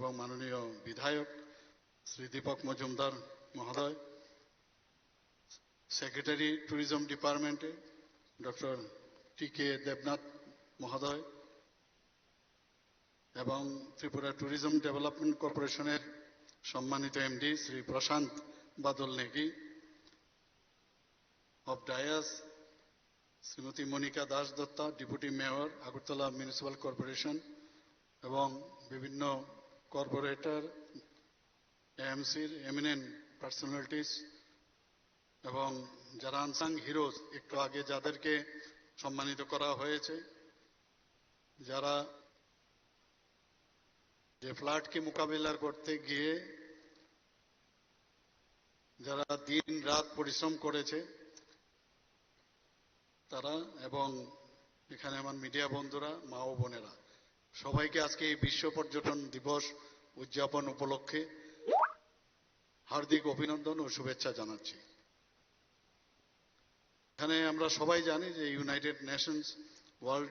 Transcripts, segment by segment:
এবং মাননীয় বিধায়ক শ্রী দীপক মজুমদার মহোদয়, সেক্রেটারি ট্যুরিজম ডিপার্টমেন্টে ডক্টর টি.কে. দেবনাথ মহোদয় এবং ত্রিপুরা ট্যুরিজম ডেভেলপমেন্ট কর্পোরেশনের সম্মানিত MD Shri Prashant Badal Negi, off dais Shrimati Monika Das Dutta, deputy mayor Agartala municipal corporation এবং বিভিন্ন কর্পোরেটর, এএমসির এমিনেন্ট পার্সোনালিটিস এবং যারা আনসাং হিরোজ একটু আগে যাদেরকে সম্মানিত করা হয়েছে, যারা যে ফ্লাডকে মোকাবিলা করতে গিয়ে যারা দিন রাত পরিশ্রম করেছে তারা, এবং এখানে আমার মিডিয়া বন্ধুরা, মা ও বোনেরা, সবাইকে আজকে এই বিশ্ব পর্যটন দিবস উদযাপন উপলক্ষে হার্দিক অভিনন্দন ও শুভেচ্ছা জানাচ্ছি। এখানে আমরা সবাই জানি যে United Nations World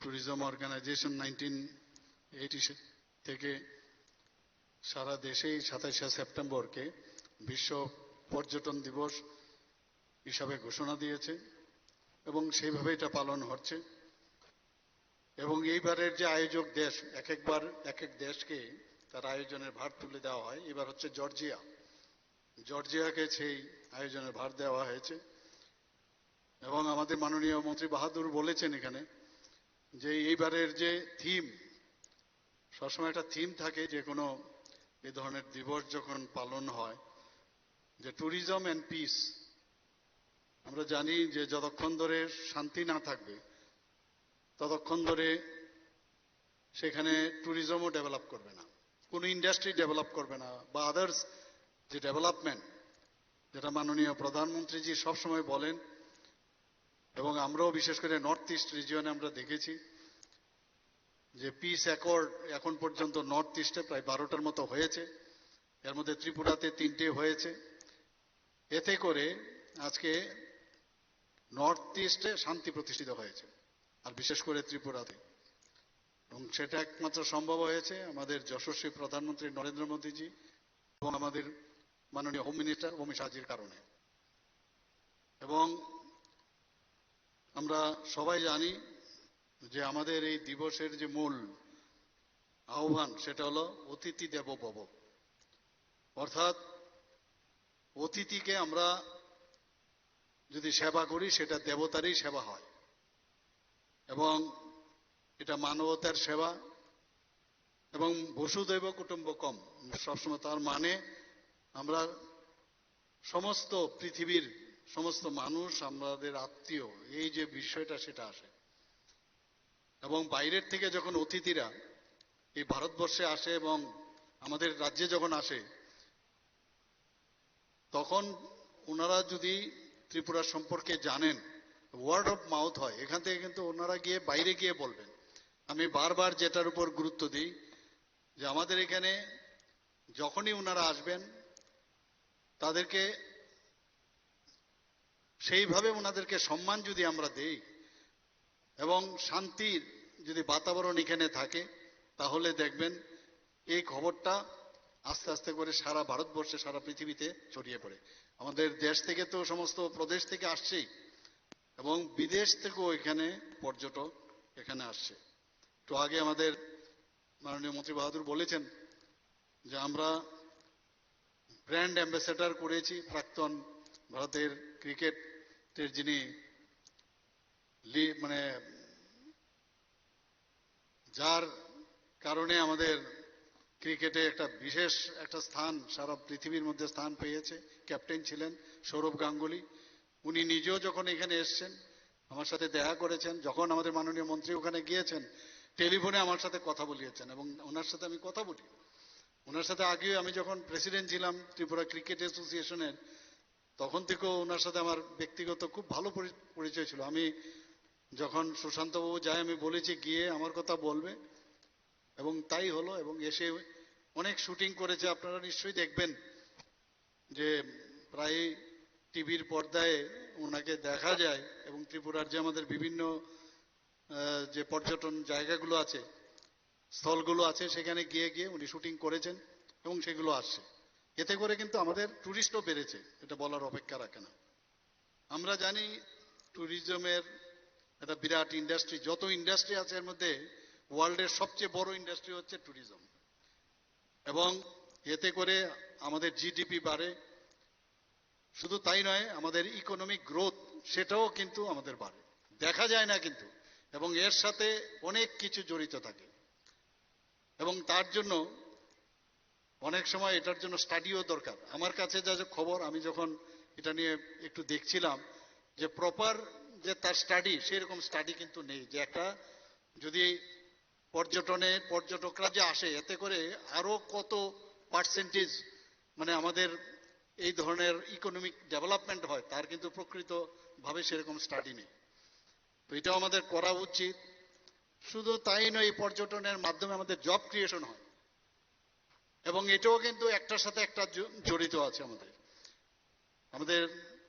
Tourism Organization 1980 থেকে সারা দেশেই 27শে সেপ্টেম্বরকে বিশ্ব পর্যটন দিবস হিসাবে ঘোষণা দিয়েছে এবং সেইভাবে এটা পালন হচ্ছে। এবং এইবারের যে আয়োজক দেশ, এক এক দেশকে তার আয়োজনের ভার তুলে দেওয়া হয়। এবার হচ্ছে জর্জিয়াকে সেই আয়োজনের ভার দেওয়া হয়েছে। এবং আমাদের মাননীয় মন্ত্রী বাহাদুর বলেছেন এখানে যে এইবারের যে থিম, সবসময় একটা থিম থাকে যে কোনো এই ধরনের দিবস যখন পালন হয়, যে ট্যুরিজম অ্যান্ড পিস। আমরা জানি যে যতক্ষণ ধরে শান্তি না থাকবে ততক্ষণ ধরে সেখানে ট্যুরিজমও ডেভেলপ করবে না, কোনো ইন্ডাস্ট্রি ডেভেলপ করবে না, বা আদার্স যে ডেভেলপমেন্ট, যেটা মাননীয় প্রধানমন্ত্রীজি সবসময় বলেন এবং আমরাও বিশেষ করে নর্থ ইস্ট রিজিয়নে আমরা দেখেছি যে পিস অ্যাকর্ড এখন পর্যন্ত নর্থ ইস্টে প্রায় 12টার মতো হয়েছে, এর মধ্যে ত্রিপুরাতে 3টে হয়েছে। এতে করে আজকে নর্থ ইস্টে শান্তি প্রতিষ্ঠিত হয়েছে, আর বিশেষ করে ত্রিপুরাতে। এবং সেটা একমাত্র সম্ভব হয়েছে আমাদের যশস্বী প্রধানমন্ত্রী নরেন্দ্র মোদীজি এবং আমাদের মাননীয় হোম মিনিস্টার অমিত শাহজির কারণে। এবং আমরা সবাই জানি যে আমাদের এই দিবসের যে মূল আহ্বান সেটা হলো অতিথি দেবো ভব, অর্থাৎ অতিথিকে আমরা যদি সেবা করি সেটা দেবতারই সেবা হয় এবং এটা মানবতার সেবা। এবং বসুধৈব কুটুম্বকম সবসময় তার মানে আমরা সমস্ত পৃথিবীর সমস্ত মানুষ আমাদের আত্মীয়, এই যে বিষয়টা সেটা আসে। এবং বাইরের থেকে যখন অতিথিরা এই ভারতবর্ষে আসে এবং আমাদের রাজ্যে যখন আসে, তখন ওনারা যদি ত্রিপুরা সম্পর্কে জানেন, ওয়ার্ড অফ মাউথ হয় এখান থেকে, কিন্তু ওনারা গিয়ে বাইরে গিয়ে বলবেন। আমি বারবার যেটার উপর গুরুত্ব দিই যে আমাদের এখানে যখনই ওনারা আসবেন তাদেরকে সেইভাবে ওনাদেরকে সম্মান যদি আমরা দেই এবং শান্তির যদি বাতাবরণ এখানে থাকে, তাহলে দেখবেন এই খবরটা আস্তে আস্তে করে সারা ভারতবর্ষে, সারা পৃথিবীতে ছড়িয়ে পড়ে। আমাদের দেশ থেকে তো সমস্ত প্রদেশ থেকে আসছেই এবং বিদেশ থেকেও এখানে পর্যটক এখানে আসছে। তো আগে আমাদের মাননীয় মন্ত্রী বাহাদুর বলেছেন যে আমরা ব্র্যান্ড অ্যাম্বাসেডর করেছি প্রাক্তন ভারতের ক্রিকেটের যিনি মানে যার কারণে আমাদের ক্রিকেটে একটা বিশেষ একটা স্থান সারা পৃথিবীর মধ্যে স্থান পেয়েছে, ক্যাপ্টেন ছিলেন সৌরভ গাঙ্গুলি। উনি নিজেও যখন এখানে এসছেন আমার সাথে দেখা করেছেন, যখন আমাদের মাননীয় মন্ত্রী ওখানে গিয়েছেন টেলিফোনে আমার সাথে কথা বলিয়েছেন এবং ওনার সাথে আমি কথা বলি। ওনার সাথে আগে আমি যখন প্রেসিডেন্ট ছিলাম ত্রিপুরা ক্রিকেট অ্যাসোসিয়েশনের, তখন থেকেও ওনার সাথে আমার ব্যক্তিগত খুব ভালো পরিচয় ছিল। আমি যখন সুশান্তবাবু যায় আমি বলেছি গিয়ে আমার কথা বলবে, এবং তাই হলো। এবং এসে অনেক শুটিং করেছে, আপনারা নিশ্চয়ই দেখবেন যে প্রায় টিভির পর্দায় ওনাকে দেখা যায়। এবং ত্রিপুরার যে আমাদের বিভিন্ন যে পর্যটন জায়গাগুলো আছে স্থলগুলো আছে সেখানে গিয়ে গিয়ে উনি শুটিং করেছেন এবং সেগুলো আসছে। এতে করে কিন্তু আমাদের টুরিস্টও বেড়েছে, এটা বলার অপেক্ষা রাখে না। আমরা জানি ট্যুরিজমের একটা বিরাট ইন্ডাস্ট্রি, যত ইন্ডাস্ট্রি আছে এর মধ্যে ওয়ার্ল্ডের সবচেয়ে বড় ইন্ডাস্ট্রি হচ্ছে ট্যুরিজম। এবং এতে করে আমাদের জিডিপি বাড়ে, শুধু তাই নয় আমাদের ইকোনমিক গ্রোথ সেটাও কিন্তু আমাদের বাড়ে, দেখা যায় না কিন্তু, এবং এর সাথে অনেক কিছু জড়িত থাকে। এবং তার জন্য অনেক সময় এটার জন্য স্টাডিও দরকার। আমার কাছে যা খবর, আমি যখন এটা নিয়ে একটু দেখছিলাম, যে প্রপার যে তার স্টাডি, সেরকম স্টাডি কিন্তু নেই, যে একটা যদি পর্যটকরা যে আসে এতে করে আরো কত পার্সেন্টেজ মানে আমাদের এই ধরনের ইকোনমিক ডেভেলপমেন্ট হয়, তার কিন্তু প্রকৃত ভাবে সেরকম স্টাডি নেই। তো এটাও আমাদের করা উচিত। শুধু তাই নয়, এই পর্যটনের মাধ্যমে আমাদের জব ক্রিয়েশন হয়, এবং এটাও কিন্তু একটার সাথে একটা জড়িত আছে। আমাদের আমাদের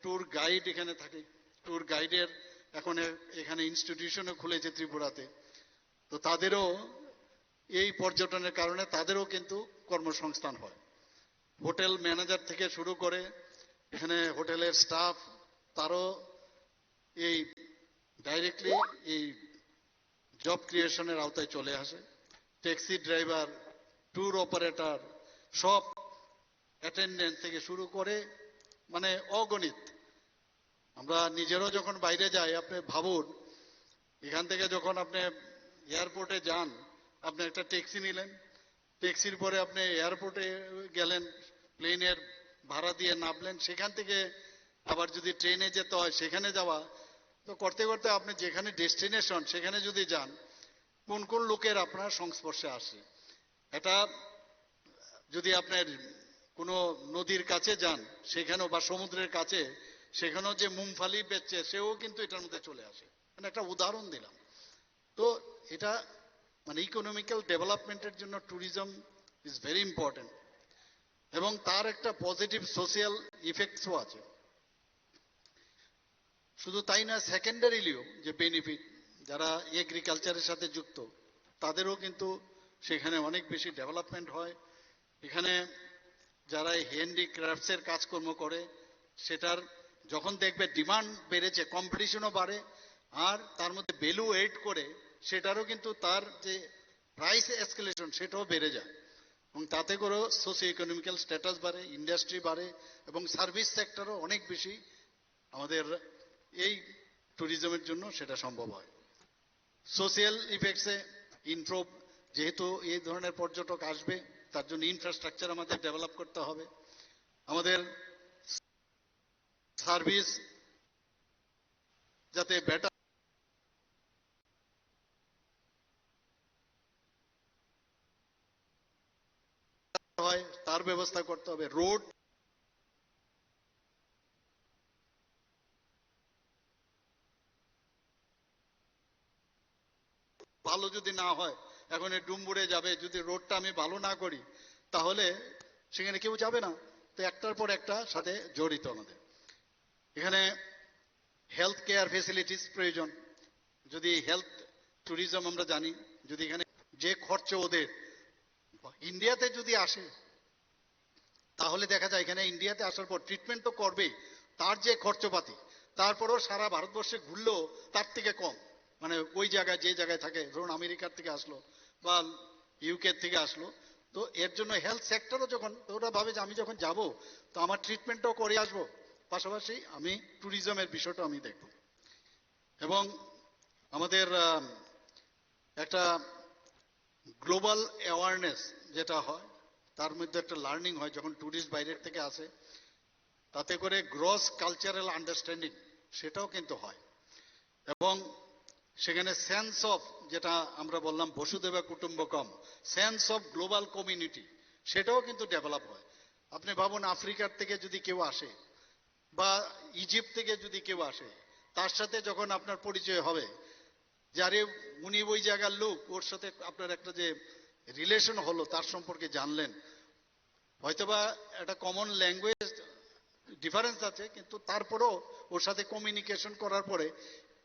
ট্যুর গাইড এখানে থাকে, ট্যুর গাইডের এখন এখানে ইনস্টিটিউশনও খুলেছে ত্রিপুরাতে। তো তাদেরও এই পর্যটনের কারণে তাদেরও কিন্তু কর্মসংস্থান হয়। হোটেল ম্যানেজার থেকে শুরু করে এখানে হোটেলের স্টাফ, তারও এই ডাইরেক্টলি এই জব ক্রিয়েশনের আওতায় চলে আসে। ট্যাক্সি ড্রাইভার, ট্যুর অপারেটর, সব অ্যাটেন্ডেন্ট থেকে শুরু করে মানে অগণিত। আমরা নিজেরও যখন বাইরে যাই, আপনি ভাবুন, এখান থেকে যখন আপনি এয়ারপোর্টে যান, আপনি একটা ট্যাক্সি নিলেন, ট্যাক্সির পরে আপনি এয়ারপোর্টে গেলেন, প্লেনের ভাড়া দিয়ে নামলেন, সেখান থেকে আবার যদি ট্রেনে যেতে হয় সেখানে যাওয়া, তো করতে করতে আপনি যেখানে ডেস্টিনেশন সেখানে যদি যান, কোন কোন লোকের আপনার সংস্পর্শে আসে। এটা যদি আপনার কোনো নদীর কাছে যান সেখানেও, বা সমুদ্রের কাছে, সেখানেও যে মুমফালি বেচছে সেও কিন্তু এটার মধ্যে চলে আসে। মানে একটা উদাহরণ দিলাম। তো এটা মানে ইকোনমিক্যাল ডেভেলপমেন্টের জন্য ট্যুরিজম ইজ ভেরি ইম্পর্টেন্ট, এবং তার একটা পজিটিভ সোশিয়াল ইফেক্টসও আছে। শুধু তাই না, সেকেন্ডারিলিও যে বেনিফিট, যারা এগ্রিকালচারের সাথে যুক্ত তাদেরও কিন্তু সেখানে অনেক বেশি ডেভেলপমেন্ট হয়। এখানে যারা হ্যান্ডিক্রাফটসের কাজকর্ম করে, সেটার যখন দেখবে ডিমান্ড বেড়েছে, কম্পিটিশনও বাড়ে, আর তার মধ্যে ভ্যালু এড করে, সেটারও কিন্তু তার যে প্রাইস এসকেলেশন সেটাও বেড়ে যায়, এবং তাতে করে সোশিও ইকোনমিক্যাল স্ট্যাটাস বাড়ে, ইন্ডাস্ট্রি বাড়ে, এবং সার্ভিস সেক্টরও অনেক বেশি আমাদের এই ট্যুরিজমের জন্য সেটা সম্ভব হয়। সোশিয়াল ইফেক্টসে ইমপ্রুভ, যেহেতু এই ধরনের পর্যটক আসবে, তার জন্য ইনফ্রাস্ট্রাকচার আমাদের ডেভেলপ করতে হবে, আমাদের সার্ভিস যাতে বেটার হয় তার ব্যবস্থা করতে হবে। রোড ভালো যদি না হয়, এখন এই ডুমবুরে যাবে, যদি রোডটা আমি ভালো না করি তাহলে সেখানে কেউ যাবে না। তো একটার পর একটা সাথে জড়িত আমাদের এখানে হেলথ কেয়ার ফেসিলিটিস প্রয়োজন। যদি হেলথ ট্যুরিজম আমরা জানি, যদি এখানে যে খরচ ওদের ইন্ডিয়াতে যদি আসে, তাহলে দেখা যায় এখানে ইন্ডিয়াতে আসার পর ট্রিটমেন্ট তো করবেই, তার যে খরচপাতি, তারপরেও সারা ভারতবর্ষে ঘুরলেও তার থেকে কম। মানে ওই জায়গায় যে জায়গায় থাকে, ধরুন আমেরিকার থেকে আসলো বা ইউকে থেকে আসলো, তো এর জন্য হেলথ সেক্টরও যখন, তো ওরা ভাবে যে আমি যখন যাব তো আমার ট্রিটমেন্টটাও করে আসবো, পাশাপাশি আমি ট্যুরিজমের বিষয়টা আমি দেখব। এবং আমাদের একটা গ্লোবাল অ্যাওয়ারনেস যেটা হয়, তার মধ্যে একটা লার্নিং হয় যখন ট্যুরিস্ট বাইরের থেকে আসে, তাতে করে গ্রস কালচারাল আন্ডারস্ট্যান্ডিং সেটাও কিন্তু হয়, এবং সেখানে সেন্স অফ, যেটা আমরা বললাম বসুধৈব কুটুম্বকম, সেন্স অফ গ্লোবাল কমিউনিটি, সেটাও কিন্তু ডেভেলপ হয়। আপনি ভাবুন, আফ্রিকার থেকে যদি কেউ আসে বা ইজিপ্ট থেকে যদি কেউ আসে, তার সাথে যখন আপনার পরিচয় হবে, যারে উনি ওই জায়গার লোক, ওর সাথে আপনার একটা যে রিলেশন হলো, তার সম্পর্কে জানলেন, হয়তোবা একটা কমন ল্যাঙ্গুয়েজ ডিফারেন্স আছে, কিন্তু তারপরেও ওর সাথে কমিউনিকেশন করার পরে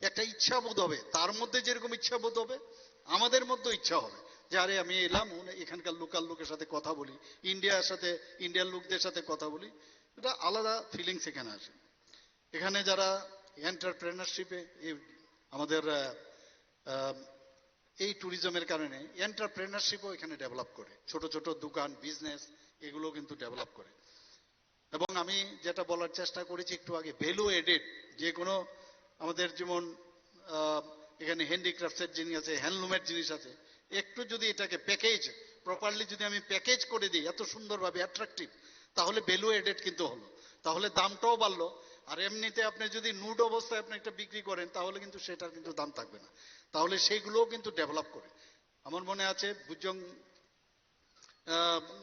একটা ইচ্ছা বোধ হবে, তার মধ্যে যেরকম ইচ্ছা বোধ হবে আমাদের মধ্যে ইচ্ছা হবে যে আরে আমি এলাম এখানকার লোকাল লোকের সাথে কথা বলি, ইন্ডিয়ার লোকদের সাথে কথা বলি, এটা আলাদা ফিলিংস এখানে আসে। এখানে যারা এন্টারপ্রেনারশিপে আমাদের এই ট্যুরিজমের কারণে এন্টারপ্রেনারশিপও এখানে ডেভেলপ করে, ছোট ছোট দোকান বিজনেস এগুলো কিন্তু ডেভেলপ করে। এবং আমি যেটা বলার চেষ্টা করেছি একটু আগে, ভ্যালু এডেড যে কোনো আমাদের যেমন এখানে হ্যান্ডিক্রাফটসের জিনিস আছে, হ্যান্ডলুমের জিনিস আছে, একটু যদি এটাকে প্যাকেজ প্রপারলি যদি আমি প্যাকেজ করে দিই এত সুন্দরভাবে অ্যাট্রাকটিভ, তাহলে ভ্যালু এডেড কিন্তু হলো, তাহলে দামটাও বাড়লো। আর এমনিতে আপনি যদি নুড অবস্থায় আপনি একটা বিক্রি করেন তাহলে কিন্তু সেটার কিন্তু দাম থাকবে না, তাহলে সেইগুলোও কিন্তু ডেভেলপ করে। আমার মনে আছে বুজং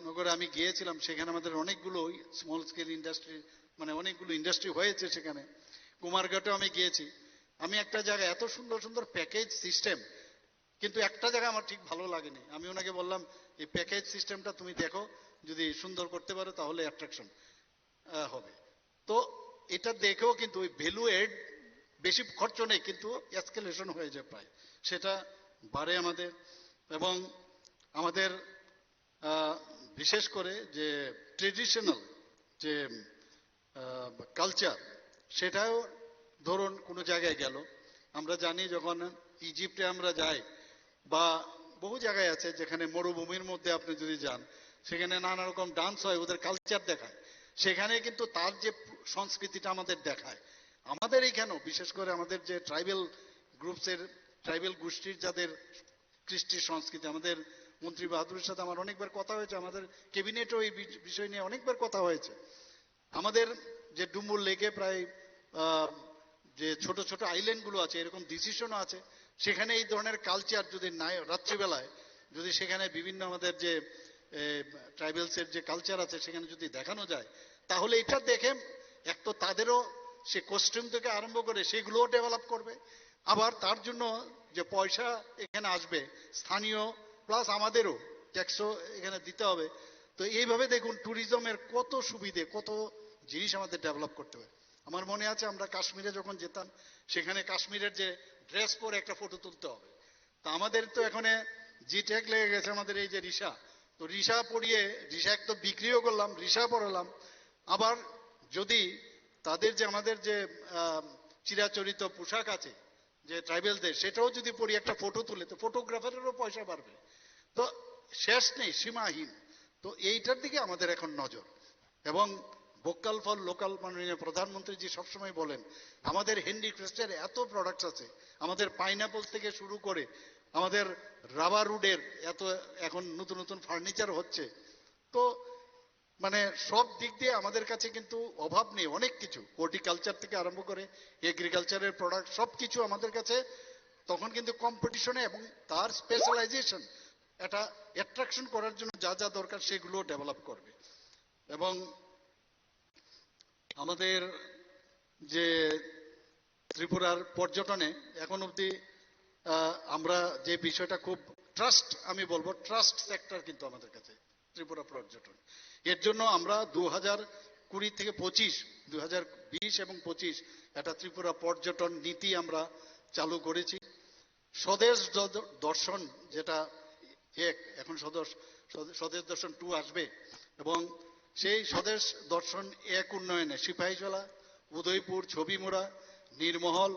নগরে আমি গিয়েছিলাম, সেখানে আমাদের অনেকগুলো স্মল স্কেল ইন্ডাস্ট্রি, মানে অনেকগুলো ইন্ডাস্ট্রি হয়েছে সেখানে। কুমারঘাটেও আমি গিয়েছি, আমি একটা জায়গায় এত সুন্দর সুন্দর প্যাকেজ সিস্টেম, কিন্তু একটা জায়গা আমার ঠিক ভালো লাগেনি। আমি ওনাকে বললাম এই প্যাকেজ সিস্টেমটা তুমি দেখো, যদি সুন্দর করতে পারো তাহলে অ্যাট্রাকশন হবে। তো এটা দেখেও কিন্তু ওই ভ্যালু এড বেশি খরচ নেই, কিন্তু এসকেলেশন হয়ে যায় প্রায়, সেটা বাড়ে আমাদের। এবং আমাদের বিশেষ করে যে ট্রেডিশনাল যে কালচার, সেটাও ধরুন কোনো জায়গায় গেল, আমরা জানি যখন ইজিপ্টে আমরা যাই বা বহু জায়গায় আছে যেখানে মরুভূমির মধ্যে আপনি যদি যান, সেখানে নানা রকম ডান্স হয়, ওদের কালচার দেখায়, সেখানে কিন্তু তার যে সংস্কৃতিটা আমাদের দেখায়। আমাদের এইখানেও বিশেষ করে আমাদের যে ট্রাইবেল গ্রুপসের, ট্রাইবেল গোষ্ঠীর যাদের কৃষ্টি সংস্কৃতি, আমাদের মন্ত্রী বাহাদুরের সাথে আমার অনেকবার কথা হয়েছে, আমাদের ক্যাবিনেটও এই বিষয় নিয়ে অনেকবার কথা হয়েছে। আমাদের যে ডুমুর লেকে প্রায় যে ছোট ছোট আইল্যান্ডগুলো আছে, এরকম ডিসিশনও আছে, সেখানে এই ধরনের কালচার যদি নাই রাত্রিবেলায় যদি সেখানে বিভিন্ন আমাদের যে ট্রাইবেলসের যে কালচার আছে সেখানে যদি দেখানো যায়, তাহলে এটা দেখে এক তো তাদেরও সে কস্টিউম থেকে আরম্ভ করে সেগুলোও ডেভেলপ করবে, আবার তার জন্য যে পয়সা এখানে আসবে স্থানীয়, প্লাস আমাদেরও ট্যাক্সও এখানে দিতে হবে। তো এইভাবে দেখুন ট্যুরিজমের কত সুবিধে, কত জিনিস আমাদের ডেভেলপ করতে হবে। আমার মনে আছে আমরা কাশ্মীরে যখন যেতাম, সেখানে কাশ্মীরের যে ড্রেস পরে একটা ফটো তুলতে হবে, তা আমাদের তো এখানে জি ট্যাগ লেগে গেছে আমাদের এই যে রিসা, তো রিসা পরিয়ে রিসা এক তো বিক্রিও করলাম, রিসা পরালাম, আবার যদি তাদের যে আমাদের যে চিরাচরিত পোশাক আছে যে ট্রাইবেলদের, সেটাও যদি পরি একটা ফটো তুলে, তো ফটোগ্রাফারেরও পয়সা বাড়বে। তো শেষ নেই, সীমাহীন। তো এইটার দিকে আমাদের এখন নজর। এবং ভোকাল ফর লোকাল মাননীয় প্রধানমন্ত্রীজি সবসময় বলেন আমাদের হ্যান্ডিক্রাফটের এত প্রোডাক্টস আছে, আমাদের পাইনাপল থেকে শুরু করে আমাদের রাবার উডের এত এখন নতুন নতুন ফার্নিচার হচ্ছে। তো মানে সব দিক দিয়ে আমাদের কাছে কিন্তু অভাব নেই, অনেক কিছু হর্টিকালচার থেকে আরম্ভ করে এগ্রিকালচারের প্রোডাক্ট সব কিছু আমাদের কাছে। তখন কিন্তু কম্পিটিশনে এবং তার স্পেশালাইজেশন এটা অ্যাট্রাকশন করার জন্য যা যা দরকার সেগুলো ডেভেলপ করবে। এবং আমাদের যে ত্রিপুরার পর্যটনে এখন অবধি আমরা যে বিষয়টা খুব ট্রাস্ট, আমি বলবো ট্রাস্ট সেক্টর কিন্তু আমাদের কাছে ত্রিপুরা পর্যটন। এর জন্য আমরা 2020 থেকে 25, 2020 এবং 25 একটা ত্রিপুরা পর্যটন নীতি আমরা চালু করেছি। স্বদেশ দর্শন যেটা এখন স্বদেশ দর্শন 2 আসবে, এবং সেই স্বদেশ দর্শন 1 উন্নয়নে সিপাহীজলা, উদয়পুর, ছবিমুড়া, নীরমহল,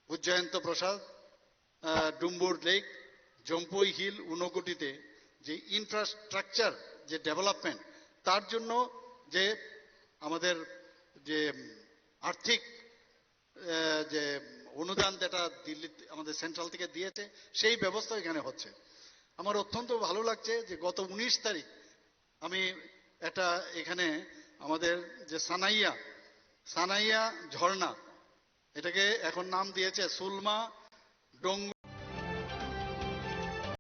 উজ্জয়ন্ত প্রসাদ, ডুম্বুর লেক, জম্পুই হিল, ঊনকোটিতে যে ইনফ্রাস্ট্রাকচার যে ডেভেলপমেন্ট, তার জন্য যে আমাদের যে আর্থিক যে অনুদান যেটা দিল্লি আমাদের সেন্ট্রাল থেকে দিয়েছে, সেই ব্যবস্থা এখানে হচ্ছে। আমার অত্যন্ত ভালো লাগছে যে গত 19 তারিখ আমি একটা এখানে আমাদের যে সানাইয়া ঝর্ণা, এটাকে এখন নাম দিয়েছে সুলমা ডোঙ্গ